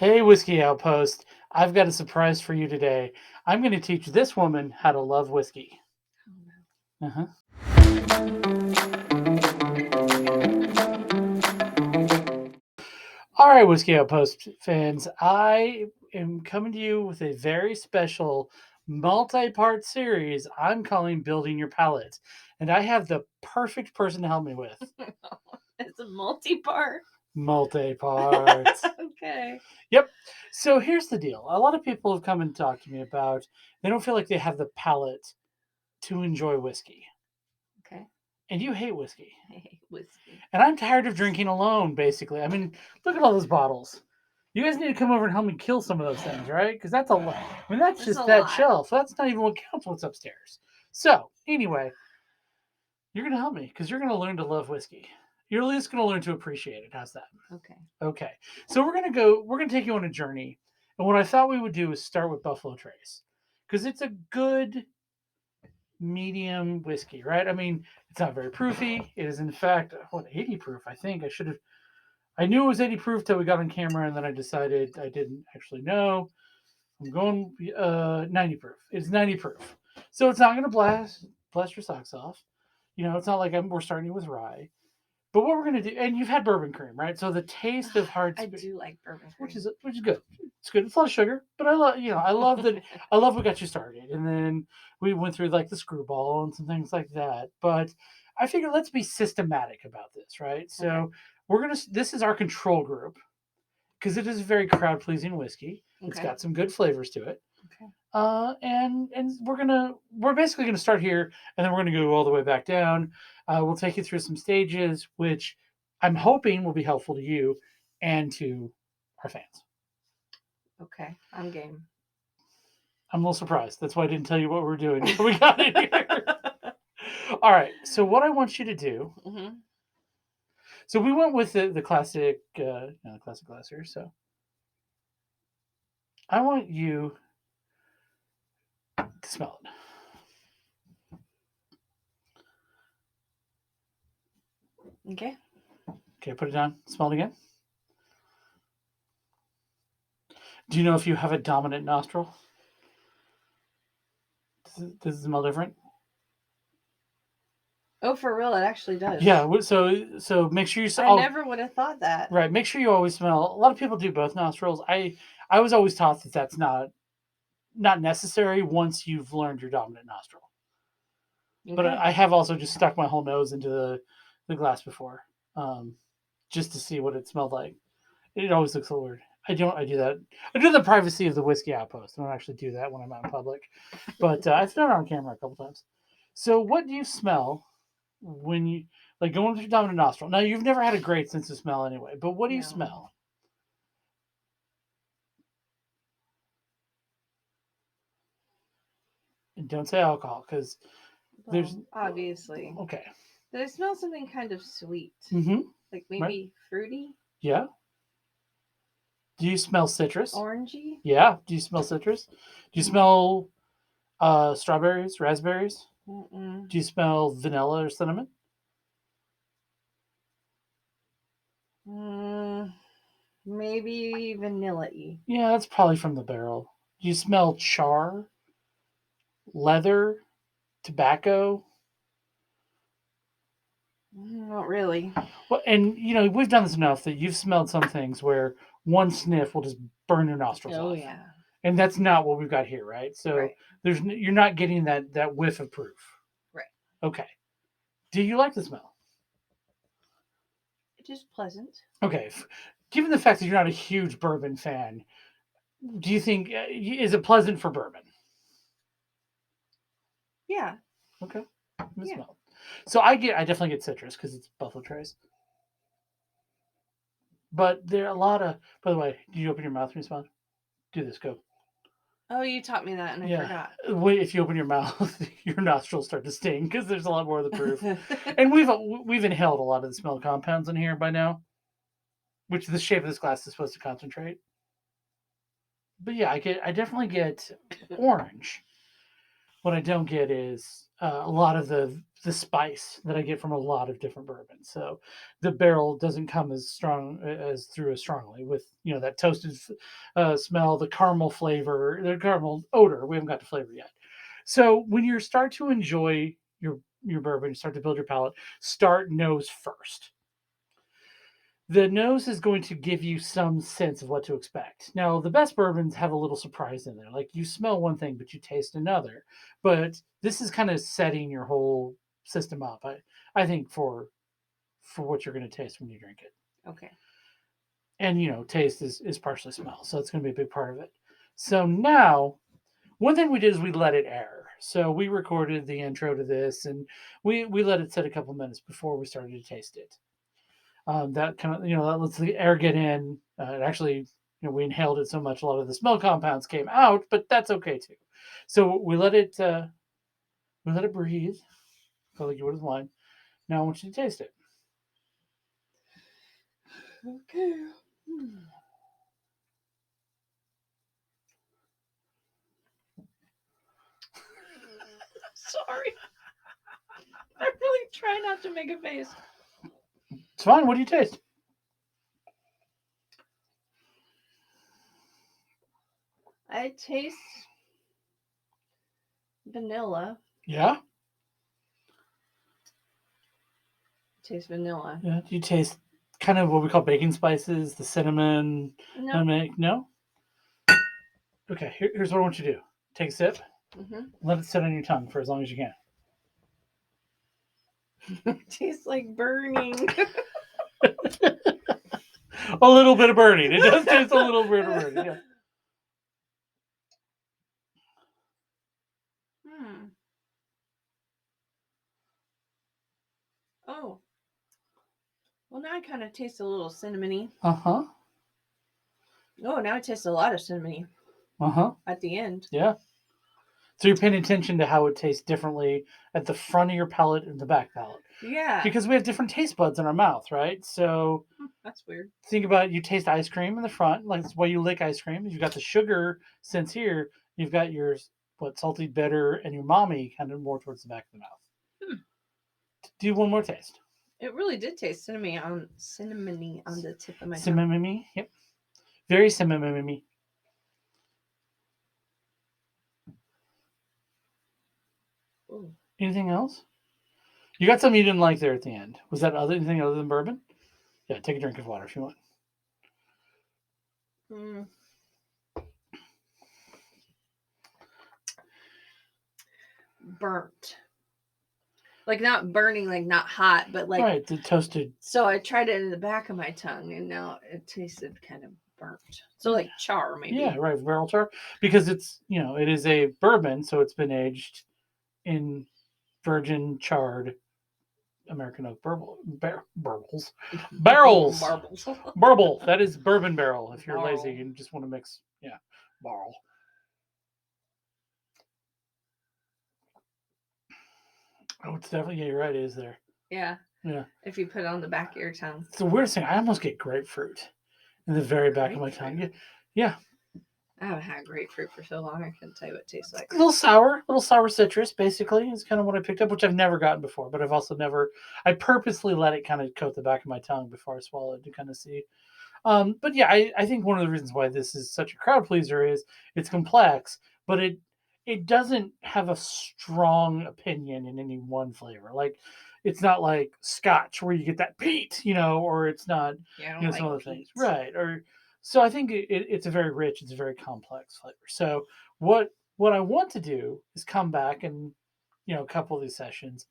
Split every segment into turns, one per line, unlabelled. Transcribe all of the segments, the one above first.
Hey, Whiskey Outpost. I've got a surprise for you today. I'm going to teach this woman how to love whiskey.
Oh no.
Uh-huh. All right, Whiskey Outpost fans. I am coming to you with a very special multi part series I'm calling Building Your Palate. And I have the perfect person to help me with.
It's a multi-part.
Multi parts.
Okay.
Yep. So here's the deal. A lot of people have come and talked to me about they don't feel like they have the palate to enjoy whiskey.
Okay.
And you hate whiskey.
Hey, whiskey.
And I'm tired of drinking alone, basically. I mean, look at all those bottles. You guys need to come over and help me kill some of those things, right? Because that's a lot. I mean, that's
There's a
just that
lot.
shelf. That's not even what counts what's upstairs. So, anyway, you're going to help me because you're going to learn to love whiskey. You're at least going to learn to appreciate it. How's that?
Okay.
Okay. So, we're going to take you on a journey. And what I thought we would do is start with Buffalo Trace because it's a good medium whiskey, right? I mean, it's not very proofy. It is, in fact, 80 proof, I think. I knew it was 80 proof till we got on camera, and then I decided I didn't actually know. I'm going 90 proof. It's 90 proof, so it's not going to blast your socks off. It's not like we're starting with rye. But what we're going to do, and you've had bourbon cream, right? So the taste of hard,
I do like bourbon
which
cream.
is good. It's good. It's a lot of sugar, but I love that. I love what got you started, and then we went through like the screwball and some things like that. But I figured let's be systematic about this, right?
Okay.
So this is our control group because it is a very crowd pleasing whiskey. It's
Okay.
got some good flavors to it.
Okay.
And we're basically gonna start here, and then we're gonna go all the way back down. We'll take you through some stages, which I'm hoping will be helpful to you and to our fans.
Okay. I'm game.
I'm a little surprised. That's why I didn't tell you what we're doing before we got in here. All right. So what I want you to do.
Mm-hmm.
So we went with the classic, the classic glass here. So I want you to smell it.
Okay.
Okay, put it down. Smell it again. Do you know if you have a dominant nostril? Does it smell different?
Oh, for real, it actually does.
Yeah. So make sure you.
I never would have thought that.
Right. Make sure you always smell. A lot of people do both nostrils. I was always taught that that's not necessary once you've learned your dominant nostril. But
Okay.
I have also just stuck my whole nose into the glass before, just to see what it smelled like. It always looks a little weird. I do that. I do the privacy of the whiskey outpost. I don't actually do that when I'm out in public, but I've done it on camera a couple times. So, what do you smell when you like going with your dominant nostril? Now, you've never had a great sense of smell anyway, but what do you
No.
smell? And don't say alcohol because there's
Well, obviously.
okay.
Did I smell something kind of sweet?
Mm-hmm.
Like
Right.
maybe fruity?
Yeah. Do you smell citrus?
Orangey?
Yeah. Do you smell citrus? Do you smell strawberries, raspberries?
Mm-mm.
Do you smell vanilla or cinnamon?
Mm, maybe vanilla-y.
Yeah, that's probably from the barrel. Do you smell char, leather, tobacco?
Not really.
Well, and we've done this enough that you've smelled some things where one sniff will just burn your nostrils
Oh
off,
yeah.
and that's not what we've got here, right? So
Right.
you're not getting that whiff of proof.
Right.
Okay. Do you like the smell?
It is pleasant.
Okay. Given the fact that you're not a huge bourbon fan, do you think is it pleasant for bourbon?
Yeah.
Okay. Let
Yeah.
smell. So I definitely get citrus because it's Buffalo Trace. But there are a lot of. By the way, do you open your mouth when you smell? Do this. Go.
Oh, you taught me that and I
Yeah.
forgot.
Wait, if you open your mouth, your nostrils start to sting because there's a lot more of the proof. And we've inhaled a lot of the smell compounds in here by now, which the shape of this glass is supposed to concentrate. But yeah, I definitely get orange. What I don't get is a lot of the spice that I get from a lot of different bourbons. So the barrel doesn't come as strong as through as strongly with that toasted smell, the caramel flavor, the caramel odor. We haven't got the flavor yet. So when you start to enjoy your bourbon, you start to build your palate. Start nose first. The nose is going to give you some sense of what to expect. Now, the best bourbons have a little surprise in there. Like you smell one thing, but you taste another. But this is kind of setting your whole system up. I think for what you're going to taste when you drink it.
Okay.
And taste is partially smell, so it's going to be a big part of it. So now, one thing we did is we let it air. So we recorded the intro to this, and we let it sit a couple minutes before we started to taste it. That kind of that lets the air get in. It actually, we inhaled it so much, a lot of the smell compounds came out, but that's okay too. So we let it breathe. Feel like you would with wine. Now I want you to taste it.
Okay. Sorry. I really try not to make a face.
It's fine. What do you taste?
I taste vanilla.
Yeah.
Taste vanilla.
Yeah. Do you taste kind of what we call baking spices, the cinnamon,
No.
nutmeg? No. Okay. Here's what I want you to do. Take a sip.
Mm-hmm.
Let it sit on your tongue for as long as you can.
It tastes like burning.
A little bit of burning. It does taste a little bit of burning. Yeah.
Oh. Well, now I kind of taste a little cinnamony.
Uh-huh.
Oh, now I taste a lot of cinnamony
Uh-huh.
at the end.
Yeah. So you're paying attention to how it tastes differently at the front of your palate and the back palate.
Yeah.
Because we have different taste buds in our mouth, right? So
That's weird.
think about it, you taste ice cream in the front, like that's why you lick ice cream. You've got the sugar sense here. You've got your salty, bitter, and your mommy kind of more towards the back of the mouth. Do one more taste.
It really did taste cinnamony on the tip of my tongue.
Cinnamony. Yep. Very cinnamony.
Ooh.
Anything else? You got something you didn't like there at the end. Was that anything other than bourbon? Yeah, take a drink of water if you want.
Mm. Burnt. Like not burning, like not hot, but like
right, the toasted.
So I tried it in the back of my tongue, and now it tasted kind of burnt. So like char, maybe.
Yeah, right, barrel char, because it's it is a bourbon, so it's been aged in virgin charred American oak barrels. Burble. That is bourbon barrel. If you're lazy and just want to mix, barrel. Oh, it's definitely you're right. It is there.
Yeah.
Yeah.
If you put it on the back of your tongue.
It's the weirdest thing. I almost get grapefruit in the very back of my tongue. Yeah.
I haven't had grapefruit for so long. I couldn't tell you what it tastes like.
A little sour citrus, basically, is kind of what I picked up, which I've never gotten before. But I've also never. I purposely let it kind of coat the back of my tongue before I swallow it to kind of see. But yeah, I think one of the reasons why this is such a crowd pleaser is it's complex, but it doesn't have a strong opinion in any one flavor. Like it's not like Scotch where you get that peat, or it's not some other things, right? Or so I think it's a very rich, it's a very complex flavor. So what I want to do is come back and a couple of these sessions,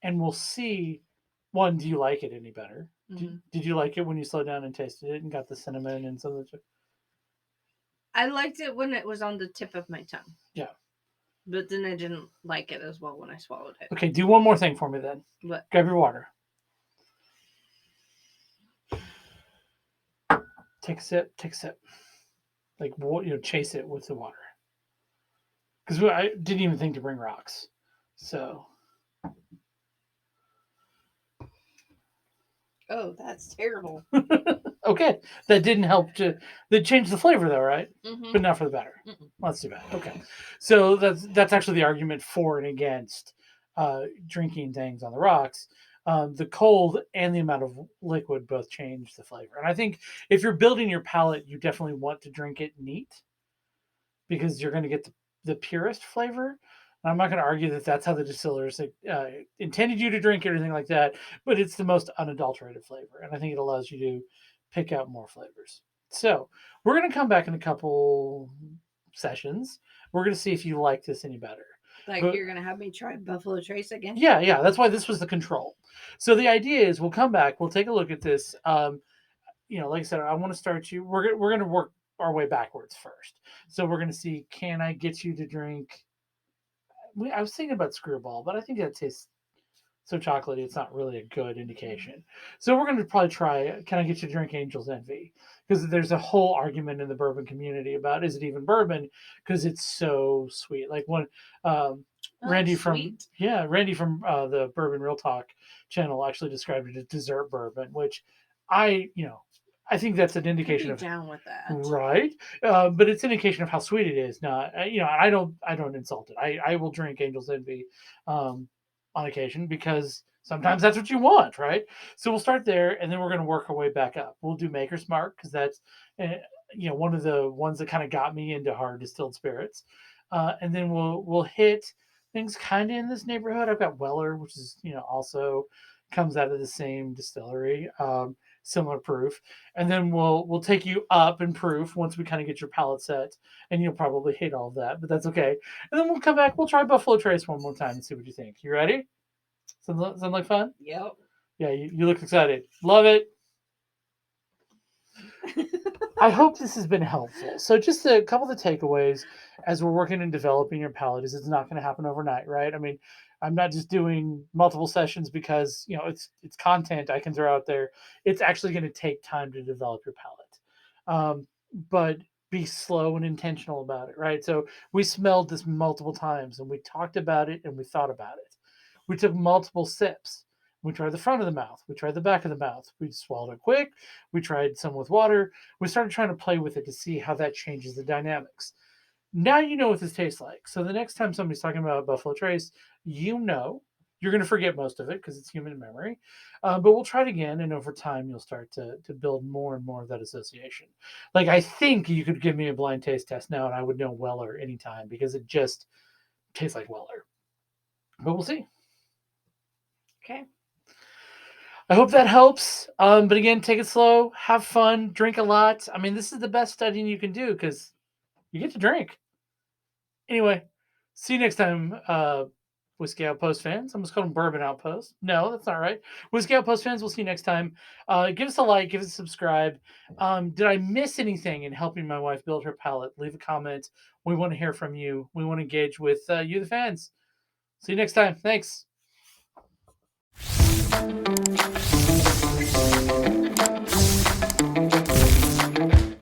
and we'll see. One, do you like it any better?
Mm-hmm.
Did you like it when you slowed down and tasted it and got the cinnamon and some of the?
I liked it when it was on the tip of my tongue.
Yeah.
But then I didn't like it as well when I swallowed it.
Okay, do one more thing for me then.
What?
Grab your water. Take a sip. Take a sip. Like chase it with the water. Because I didn't even think to bring rocks. So.
Oh, that's terrible.
Okay, that didn't help to that changed the flavor though, right?
Mm-hmm.
But not for the better.
Mm-mm.
Well, that's too bad. Okay, so that's actually the argument for and against drinking things on the rocks. The cold and the amount of liquid both change the flavor, and I think if you're building your palate, you definitely want to drink it neat because you're going to get the purest flavor. I'm not going to argue that that's how the distillers intended you to drink it or anything like that, but it's the most unadulterated flavor, and I think it allows you to pick out more flavors. So we're going to come back in a couple sessions. We're going to see if you like this any better.
Like
But
you're gonna have me try Buffalo Trace again?
yeah, that's why this was the control. So the idea is we'll come back, we'll take a look at this. Like I said, I want to start you. We're gonna work our way backwards first. So we're gonna see, can I get you to drink? I was thinking about Screwball, but I think that tastes so chocolatey. It's not really a good indication. So we're gonna probably try. Can I get you to drink Angel's Envy? Because there's a whole argument in the bourbon community about is it even bourbon because it's so sweet. Like when um, Randy from
Sweet.
Randy from the Bourbon Real Talk channel actually described it as dessert bourbon, which I think that's an
I'd
indication
be
of
down with that.
right, but it's an indication of how sweet it is. Not I don't insult it. I will drink Angel's Envy um, on occasion because sometimes that's what you want, right? So we'll start there, and then we're going to work our way back up. We'll do Maker's Mark because that's uh, one of the ones that kind of got me into hard distilled spirits, and then we'll hit things kind of in this neighborhood. I've got Weller, which is also comes out of the same distillery, similar proof, and then we'll take you up in proof once we kind of get your palate set, and you'll probably hate all of that, but that's okay. And then we'll come back. We'll try Buffalo Trace one more time and see what you think. You ready? Sound like fun?
Yep.
Yeah, you look excited. Love it. I hope this has been helpful. So, just a couple of the takeaways as we're working and developing your palate is it's not going to happen overnight, right? I mean, I'm not just doing multiple sessions because it's content I can throw out there. It's actually going to take time to develop your palate, but be slow and intentional about it, right? So we smelled this multiple times and we talked about it and we thought about it. We took multiple sips. We tried the front of the mouth. We tried the back of the mouth. We swallowed it quick. We tried some with water. We started trying to play with it to see how that changes the dynamics. Now you know what this tastes like. So the next time somebody's talking about Buffalo Trace, you're going to forget most of it because it's human memory. But we'll try it again, and over time you'll start to build more and more of that association. Like I think you could give me a blind taste test now, and I would know Weller anytime because it just tastes like Weller. But we'll see.
Okay.
I hope that helps. But again, take it slow, have fun, drink a lot. I mean, this is the best studying you can do because you get to drink. Anyway, see you next time, Whiskey Outpost fans. I almost called them Bourbon Outpost. No, that's not right. Whiskey Outpost fans, we'll see you next time. Give us a like, give us a subscribe. Did I miss anything in helping my wife build her palate? Leave a comment. We want to hear from you. We want to engage with you, the fans. See you next time. Thanks.